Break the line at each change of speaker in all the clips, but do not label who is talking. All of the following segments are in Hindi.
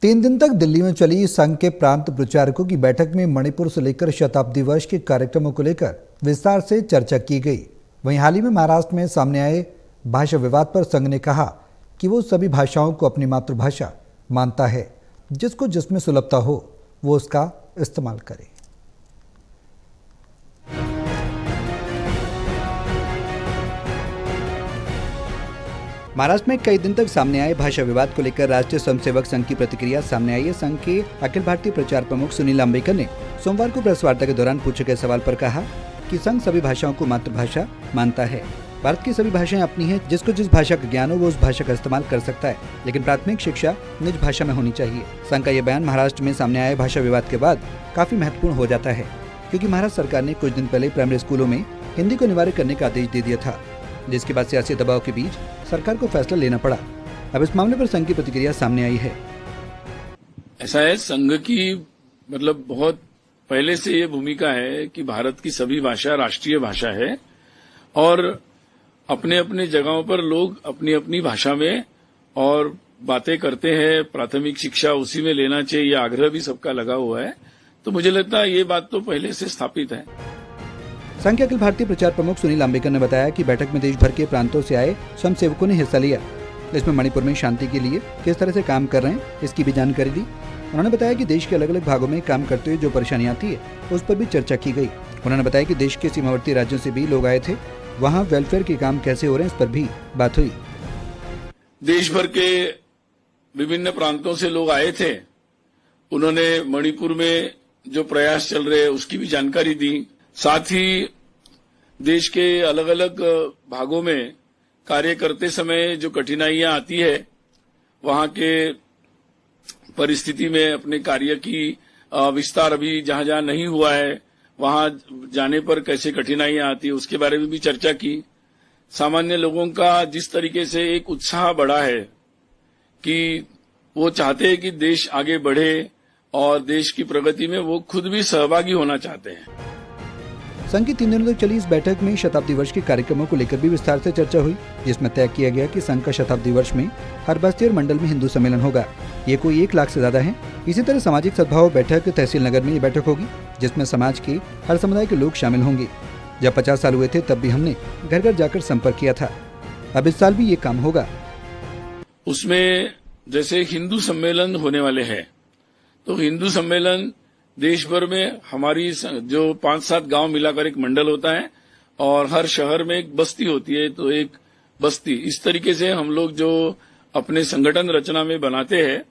3 दिन तक दिल्ली में चली संघ के प्रांत प्रचारकों की बैठक में मणिपुर से लेकर शताब्दी वर्ष के कार्यक्रमों को लेकर विस्तार से चर्चा की गई। वहीं हाल ही में महाराष्ट्र में सामने आए भाषा विवाद पर संघ ने कहा कि वो सभी भाषाओं को अपनी मातृभाषा मानता है, जिसको जिसमें सुलभता हो वो उसका इस्तेमाल करे। महाराष्ट्र में कई दिन तक सामने आए भाषा विवाद को लेकर राष्ट्रीय स्वयंसेवक संघ की प्रतिक्रिया सामने आई है। संघ के अखिल भारतीय प्रचार प्रमुख सुनील अंबेकर ने सोमवार को प्रेस वार्ता के दौरान पूछे गए सवाल पर कहा कि संघ सभी भाषाओं को मातृभाषा मानता है। भारत की सभी भाषाएं अपनी हैं, जिसको जिस भाषा का ज्ञान हो वो उस भाषा का इस्तेमाल कर सकता है, लेकिन प्राथमिक शिक्षा निज भाषा में होनी चाहिए। संघ का यह बयान महाराष्ट्र में सामने आए भाषा विवाद के बाद काफी महत्वपूर्ण हो जाता है, क्योंकि महाराष्ट्र सरकार ने कुछ दिन पहले प्राइमरी स्कूलों में हिंदी को अनिवार्य करने का आदेश दे दिया था, जिसके बाद सियासी दबाव के बीच सरकार को फैसला लेना पड़ा। अब इस मामले पर संघ की प्रतिक्रिया सामने आई है।
ऐसा है, संघ की मतलब बहुत पहले से ये भूमिका है कि भारत की सभी भाषा राष्ट्रीय भाषा है और अपने अपने जगहों पर लोग अपनी अपनी भाषा में और बातें करते हैं। प्राथमिक शिक्षा उसी में लेना चाहिए, यह आग्रह भी सबका लगा हुआ है। तो मुझे लगता है ये बात तो पहले से स्थापित है।
संघ के अखिल भारतीय प्रचार प्रमुख सुनील अंबेकर ने बताया कि बैठक में देश भर के प्रांतों से आए स्वयंसेवकों ने हिस्सा लिया। इसमें मणिपुर में शांति के लिए किस तरह से काम कर रहे हैं इसकी भी जानकारी दी। उन्होंने बताया कि देश के अलग अलग भागों में काम करते हुए जो परेशानी आती है उस पर भी चर्चा की गई। उन्होंने बताया कि देश के सीमावर्ती राज्यों से भी लोग आए थे, वहाँ वेलफेयर के काम कैसे हो रहे हैं इस पर भी बात हुई।
देश भर के विभिन्न प्रांतों से लोग आए थे, उन्होंने मणिपुर में जो प्रयास चल रहे उसकी भी जानकारी दी। साथ ही देश के अलग अलग भागों में कार्य करते समय जो कठिनाइयां आती है, वहां के परिस्थिति में अपने कार्य की विस्तार अभी जहां जहां नहीं हुआ है वहां जाने पर कैसे कठिनाइयां आती है उसके बारे में भी चर्चा की। सामान्य लोगों का जिस तरीके से एक उत्साह बढ़ा है कि वो चाहते हैं कि देश आगे बढ़े और देश की प्रगति में वो खुद भी सहभागी होना चाहते हैं।
संघ की 3 दिनों तक चली इस बैठक में शताब्दी वर्ष के कार्यक्रमों को लेकर भी विस्तार से चर्चा हुई, जिसमें तय किया गया कि संघ का शताब्दी वर्ष में हर बस्ती और मंडल में हिंदू सम्मेलन होगा। ये कोई 1 लाख से ज्यादा है। इसी तरह सामाजिक सद्भाव बैठक तहसील नगर में ये बैठक होगी, जिसमें समाज के हर समुदाय के लोग शामिल होंगे। जब 50 साल हुए थे तब भी हमने घर घर जाकर संपर्क किया था। अब इस साल भी ये काम होगा।
उसमें जैसे हिंदू सम्मेलन होने वाले हैं, तो हिंदू सम्मेलन देश भर में हमारी जो 5-7 गांव मिलाकर एक मंडल होता है और हर शहर में एक बस्ती होती है, तो एक बस्ती इस तरीके से हम लोग जो अपने संगठन रचना में बनाते हैं,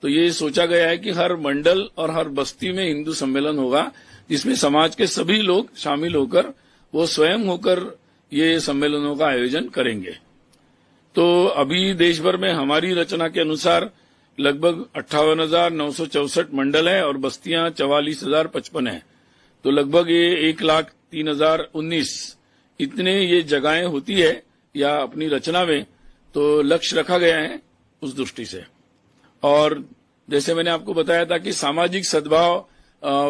तो ये सोचा गया है कि हर मंडल और हर बस्ती में हिंदू सम्मेलन होगा, जिसमें समाज के सभी लोग शामिल होकर वो स्वयं होकर ये सम्मेलनों का आयोजन करेंगे। तो अभी देश भर में हमारी रचना के अनुसार लगभग 58,964 मंडल है और बस्तियां 44,055 है, तो लगभग ये 1,03,019 इतने ये जगहें होती है या अपनी रचना में, तो लक्ष्य रखा गया है उस दृष्टि से। और जैसे मैंने आपको बताया था कि सामाजिक सद्भाव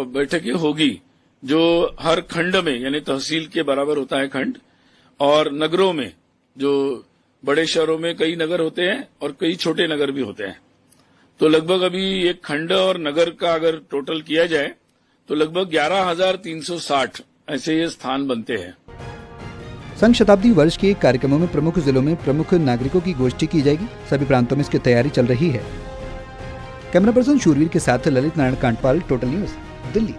बैठकें होगी, जो हर खंड में यानी तहसील के बराबर होता है खंड, और नगरों में जो बड़े शहरों में कई नगर होते हैं और कई छोटे नगर भी होते हैं, तो लगभग अभी एक खंड और नगर का अगर टोटल किया जाए तो लगभग 11,360 ऐसे ये स्थान बनते हैं।
संघ शताब्दी वर्ष के कार्यक्रमों में प्रमुख जिलों में प्रमुख नागरिकों की गोष्ठी की जाएगी। सभी प्रांतों में इसकी तैयारी चल रही है। कैमरा पर्सन शूरवीर के साथ ललित नारायण कांडपाल, टोटल न्यूज, दिल्ली।